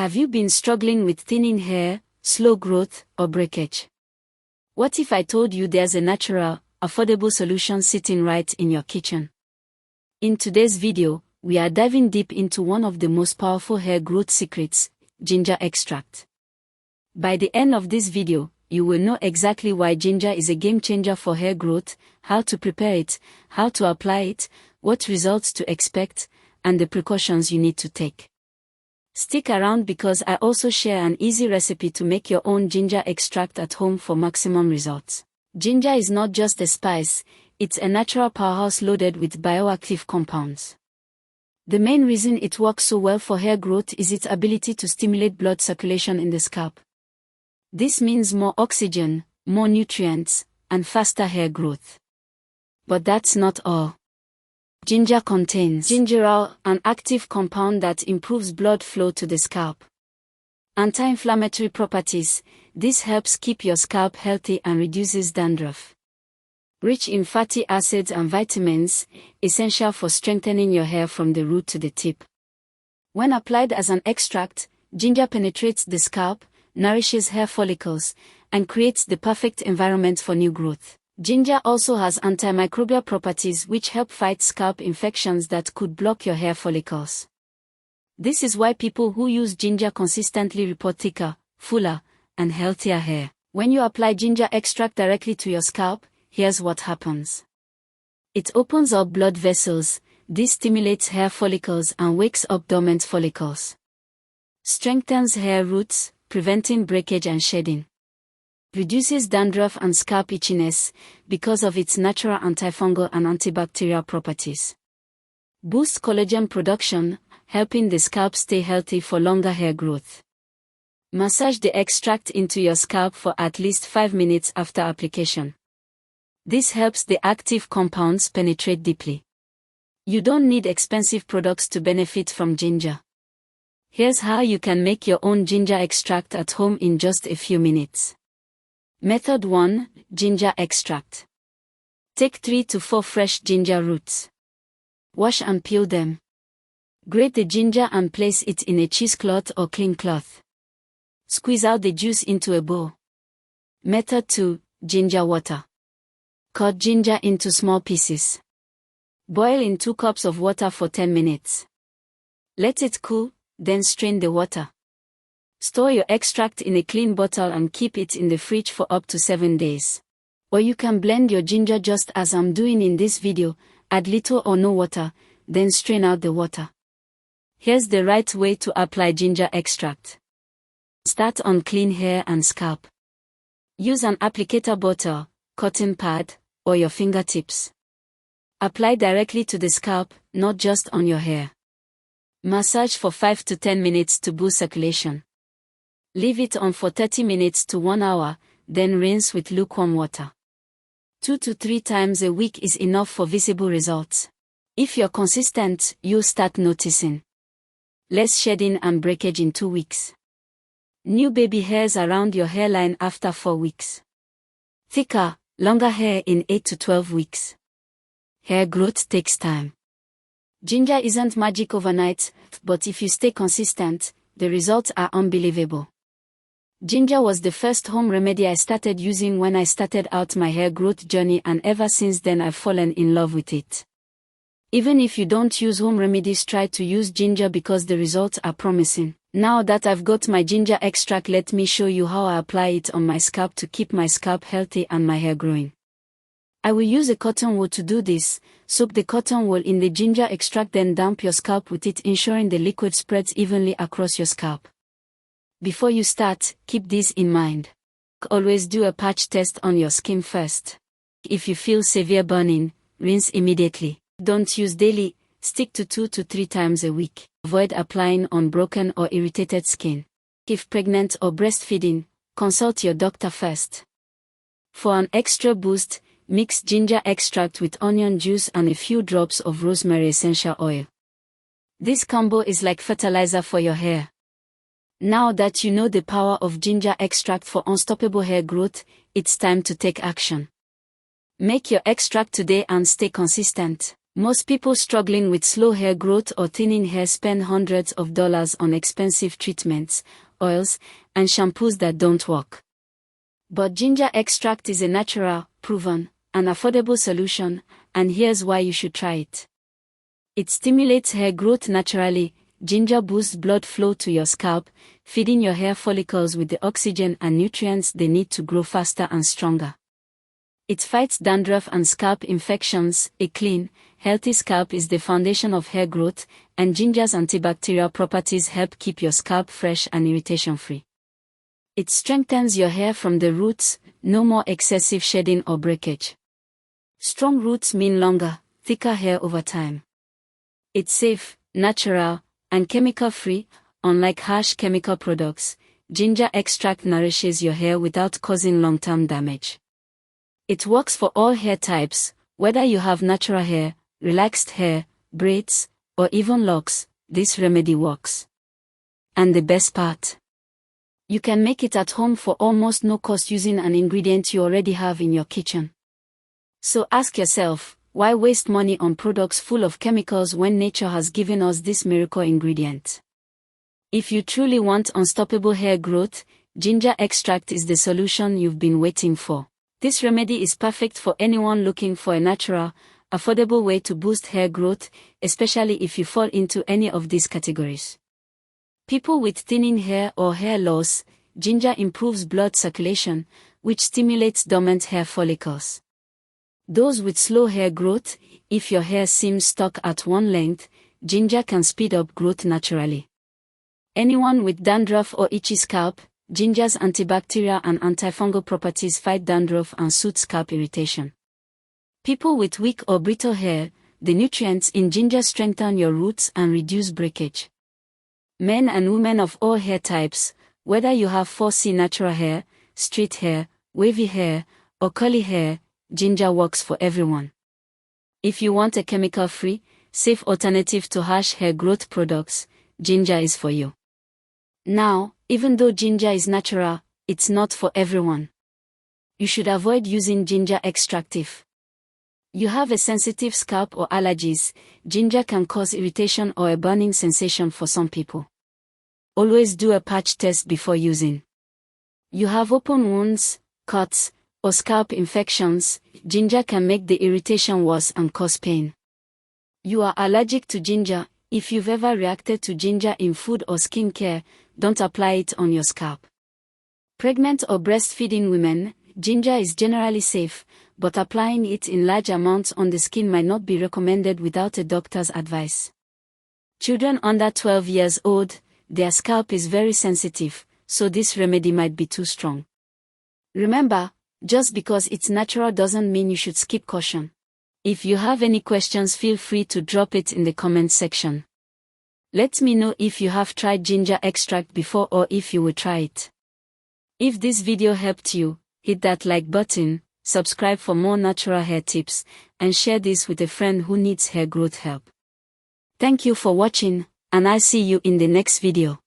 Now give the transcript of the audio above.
Have you been struggling with thinning hair, slow growth, or breakage? What if I told you there's a natural, affordable solution sitting right in your kitchen? In today's video, we are diving deep into one of the most powerful hair growth secrets, ginger extract. By the end of this video, you will know exactly why ginger is a game changer for hair growth, how to prepare it, how to apply it, what results to expect, and the precautions you need to take. Stick around because I also share an easy recipe to make your own ginger extract at home for maximum results. Ginger is not just a spice, it's a natural powerhouse loaded with bioactive compounds. The main reason it works so well for hair growth is its ability to stimulate blood circulation in the scalp. This means more oxygen, more nutrients, and faster hair growth. But that's not all. Ginger contains gingerol, an active compound that improves blood flow to the scalp. Anti-inflammatory properties, this helps keep your scalp healthy and reduces dandruff. Rich in fatty acids and vitamins, essential for strengthening your hair from the root to the tip. When applied as an extract, ginger penetrates the scalp, nourishes hair follicles, and creates the perfect environment for new growth. Ginger also has antimicrobial properties which help fight scalp infections that could block your hair follicles. This is why people who use ginger consistently report thicker, fuller, and healthier hair. When you apply ginger extract directly to your scalp, here's what happens. It opens up blood vessels, this stimulates hair follicles and wakes up dormant follicles. Strengthens hair roots, preventing breakage and shedding. Reduces dandruff and scalp itchiness because of its natural antifungal and antibacterial properties. Boosts collagen production, helping the scalp stay healthy for longer hair growth. Massage the extract into your scalp for at least 5 minutes after application. This helps the active compounds penetrate deeply. You don't need expensive products to benefit from ginger. Here's how you can make your own ginger extract at home in just a few minutes. Method 1. Ginger extract. Take 3 to 4 fresh ginger roots. Wash and peel them. Grate the ginger and place it in a cheesecloth or clean cloth. Squeeze out the juice into a bowl. Method 2. Ginger water. Cut ginger into small pieces. Boil in 2 cups of water for 10 minutes. Let it cool, then strain the water. Store your extract in a clean bottle and keep it in the fridge for up to 7 days. Or you can blend your ginger just as I'm doing in this video, add little or no water, then strain out the water. Here's the right way to apply ginger extract. Start on clean hair and scalp. Use an applicator bottle, cotton pad, or your fingertips. Apply directly to the scalp, not just on your hair. Massage for 5 to 10 minutes to boost circulation. Leave it on for 30 minutes to 1 hour, then rinse with lukewarm water. 2 to 3 times a week is enough for visible results. If you're consistent, you'll start noticing less shedding and breakage in 2 weeks. New baby hairs around your hairline after 4 weeks. Thicker, longer hair in 8 to 12 weeks. Hair growth takes time. Ginger isn't magic overnight, but if you stay consistent, the results are unbelievable. Ginger was the first home remedy I started using when I started out my hair growth journey, and ever since then I've fallen in love with it. Even if you don't use home remedies, try to use ginger because the results are promising. Now that I've got my ginger extract, let me show you how I apply it on my scalp to keep my scalp healthy and my hair growing. I will use a cotton wool to do this. Soak the cotton wool in the ginger extract, then damp your scalp with it, ensuring the liquid spreads evenly across your scalp. Before you start, keep this in mind. Always do a patch test on your skin first. If you feel severe burning, rinse immediately. Don't use daily, stick to 2 to 3 times a week. Avoid applying on broken or irritated skin. If pregnant or breastfeeding, consult your doctor first. For an extra boost, mix ginger extract with onion juice and a few drops of rosemary essential oil. This combo is like fertilizer for your hair. Now that you know the power of ginger extract for unstoppable hair growth, it's time to take action. Make your extract today and stay consistent. Most people struggling with slow hair growth or thinning hair spend hundreds of dollars on expensive treatments, oils, and shampoos that don't work. But ginger extract is a natural, proven, and affordable solution, and here's why you should try it. It stimulates hair growth naturally. Ginger boosts blood flow to your scalp, feeding your hair follicles with the oxyginger and nutrients they need to grow faster and stronger. It fights dandruff and scalp infections. A clean, healthy scalp is the foundation of hair growth, and ginger's antibacterial properties help keep your scalp fresh and irritation-free. It strengthens your hair from the roots, no more excessive shedding or breakage. Strong roots mean longer, thicker hair over time. It's safe, natural, and chemical-free. Unlike harsh chemical products, ginger extract nourishes your hair without causing long-term damage. It works for all hair types, whether you have natural hair, relaxed hair, braids, or even locks. This remedy works. And the best part? You can make it at home for almost no cost using an ingredient you already have in your kitchen. So ask yourself, why waste money on products full of chemicals when nature has given us this miracle ingredient? If you truly want unstoppable hair growth, ginger extract is the solution you've been waiting for. This remedy is perfect for anyone looking for a natural, affordable way to boost hair growth, especially if you fall into any of these categories. People with thinning hair or hair loss, ginger improves blood circulation, which stimulates dormant hair follicles. Those with slow hair growth, if your hair seems stuck at one length, ginger can speed up growth naturally. Anyone with dandruff or itchy scalp, ginger's antibacterial and antifungal properties fight dandruff and soothe scalp irritation. People with weak or brittle hair, the nutrients in ginger strengthen your roots and reduce breakage. Men and women of all hair types, whether you have 4C natural hair, straight hair, wavy hair, or curly hair, ginger works for everyone. If you want a chemical-free, safe alternative to harsh hair growth products, ginger is for you. Now, even though ginger is natural, it's not for everyone. You should avoid using ginger extract if you have a sensitive scalp or allergies. Ginger can cause irritation or a burning sensation for some people. Always do a patch test before using. You have open wounds, cuts, or scalp infections. Ginger can make the irritation worse and cause pain. You are allergic to ginger. If you've ever reacted to ginger in food or skincare, don't apply it on your scalp. Pregnant or breastfeeding women, ginger is generally safe, but applying it in large amounts on the skin might not be recommended without a doctor's advice. Children under 12 years old, their scalp is very sensitive, so this remedy might be too strong. Remember, just because it's natural doesn't mean you should skip caution. If you have any questions, feel free to drop it in the comment section. Let me know if you have tried ginger extract before or if you will try it. If this video helped you, hit that like button, subscribe for more natural hair tips, and share this with a friend who needs hair growth help. Thank you for watching, and I'll see you in the next video.